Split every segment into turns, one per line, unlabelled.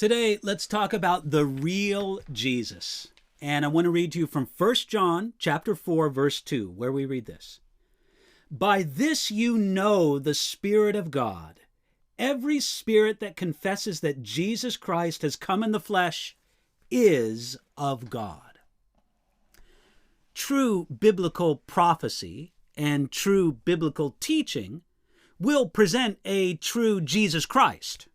Today, let's talk about the real Jesus. And I want to read to you from 1 John chapter 4, verse 2, where we read this. By this you know the Spirit of God. Every spirit that confesses that Jesus Christ has come in the flesh is of God. True biblical prophecy and true biblical teaching will present a true Jesus Christ.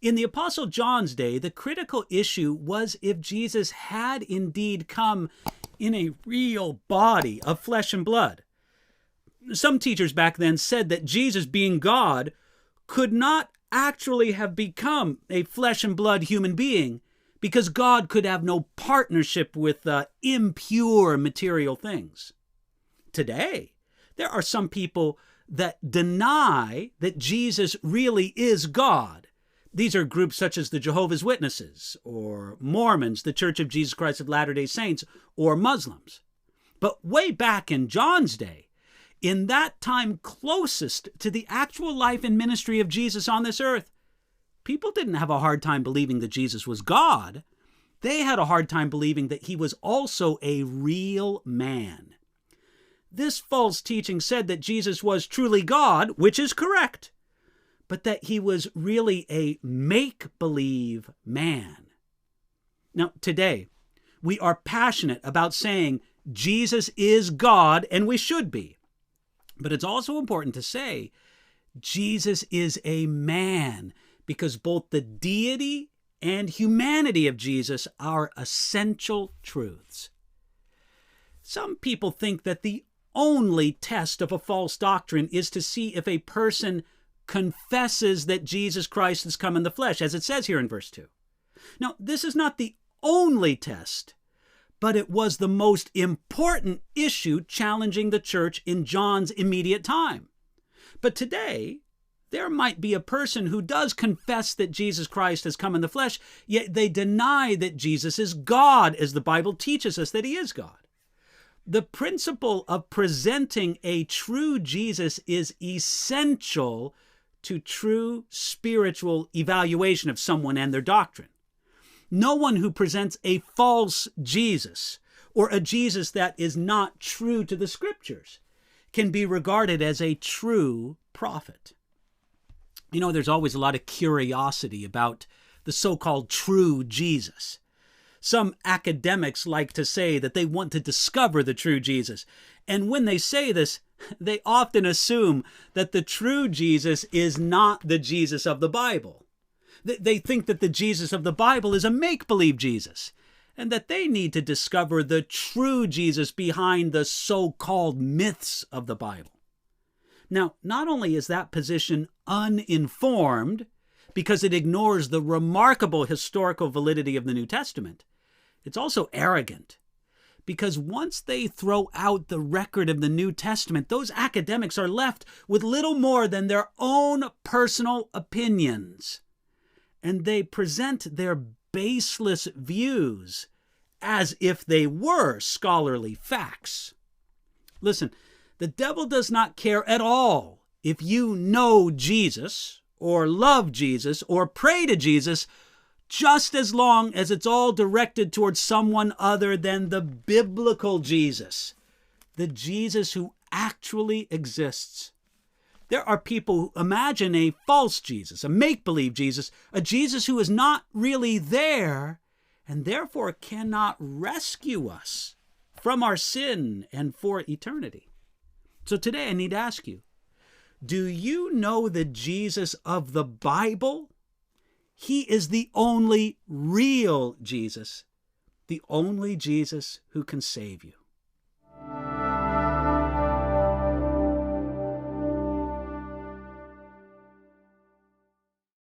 In the Apostle John's day, the critical issue was if Jesus had indeed come in a real body of flesh and blood. Some teachers back then said that Jesus, being God, could not actually have become a flesh and blood human being because God could have no partnership with impure material things. Today, there are some people that deny that Jesus really is God. These are groups such as the Jehovah's Witnesses, or Mormons, the Church of Jesus Christ of Latter-day Saints, or Muslims. But way back in John's day, in that time closest to the actual life and ministry of Jesus on this earth, people didn't have a hard time believing that Jesus was God. They had a hard time believing that he was also a real man. This false teaching said that Jesus was truly God, which is correct, but that he was really a make-believe man. Now, today, we are passionate about saying Jesus is God, and we should be. But it's also important to say Jesus is a man, because both the deity and humanity of Jesus are essential truths. Some people think that the only test of a false doctrine is to see if a person confesses that Jesus Christ has come in the flesh, as it says here in verse 2. Now, this is not the only test, but it was the most important issue challenging the church in John's immediate time. But today, there might be a person who does confess that Jesus Christ has come in the flesh, yet they deny that Jesus is God, as the Bible teaches us that he is God. The principle of presenting a true Jesus is essential to true spiritual evaluation of someone and their doctrine. No one who presents a false Jesus, or a Jesus that is not true to the Scriptures, can be regarded as a true prophet. You know, there's always a lot of curiosity about the so-called true Jesus. Some academics like to say that they want to discover the true Jesus. And when they say this, they often assume that the true Jesus is not the Jesus of the Bible. They think that the Jesus of the Bible is a make-believe Jesus, and that they need to discover the true Jesus behind the so-called myths of the Bible. Now, not only is that position uninformed, because it ignores the remarkable historical validity of the New Testament, it's also arrogant, because once they throw out the record of the New Testament, those academics are left with little more than their own personal opinions. And they present their baseless views as if they were scholarly facts. Listen, the devil does not care at all if you know Jesus, or love Jesus, or pray to Jesus, just as long as it's all directed towards someone other than the biblical Jesus, the Jesus who actually exists. There are people who imagine a false Jesus, a make-believe Jesus, a Jesus who is not really there, and therefore cannot rescue us from our sin and for eternity. So today I need to ask you, do you know the Jesus of the Bible? He is the only real Jesus, the only Jesus who can save you.